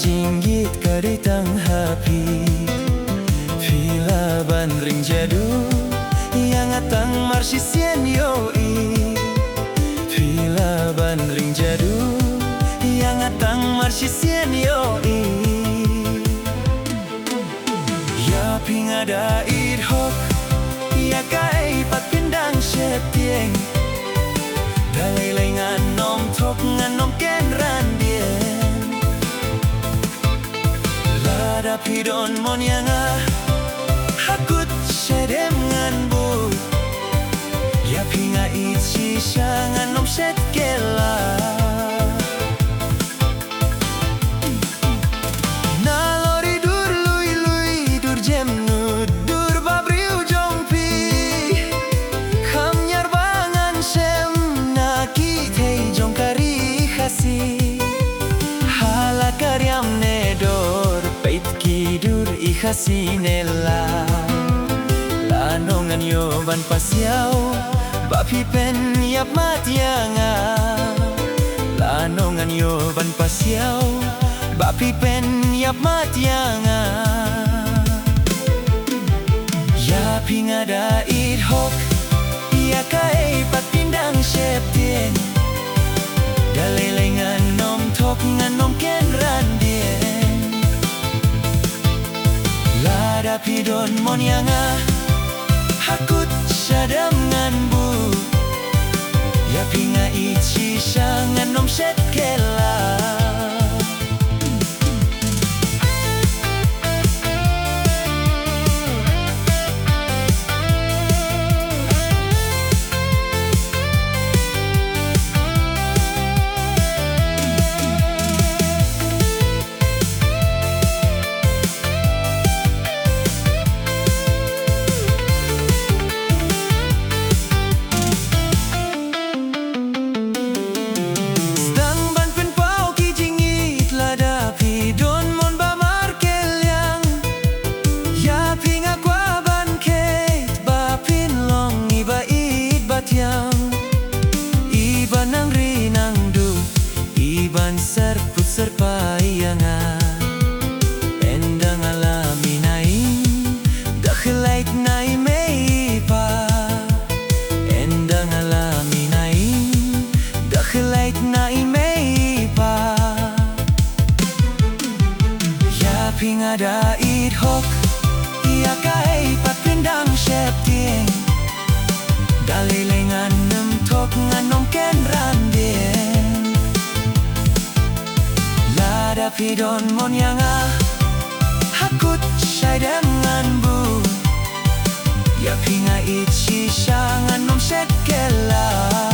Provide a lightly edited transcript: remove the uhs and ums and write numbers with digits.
jinggit kaditang happy Fila bandring jadu yang atang marsisien yoi Fila bandring jadu yang atang marsisien yoi Ya pingada idhok ya kai pat pindang septieng Dalai ngan nom tok ngan nom ken randien Lada pidon mon yanga hakut sedem ngan bu Ya pinga ichi ngan nom set kela Nalori dur lui lui dur jem nud dur babriu jongpi Kham nyar bangan sem Hala karyam nedor pait kidur ikhasinella Lanongan yoban pasiau bapi pen yap matianga Lanongan yoban pasiau bapi pen yap matianga Ya pingada idhok ya kai pat pindang septien Dalai ngan nom tok ngan nom ken randien Lada pidon mon yanga hakut sadam ngan bu Ya pinga ichi ngan nom set kela Iban ang rinang du Iban serput serpayanga Endang alami naing Dakhilait nai meipa Endang alami naing Dakhilait nai meipa Ya pingada idhok Ya kai pat pindang septieng Dalai ngan nem tok ngan nom ken randien Lada pidon mon yanga hakut sadam ngan bu Ya pinga ichi ngan nom set kela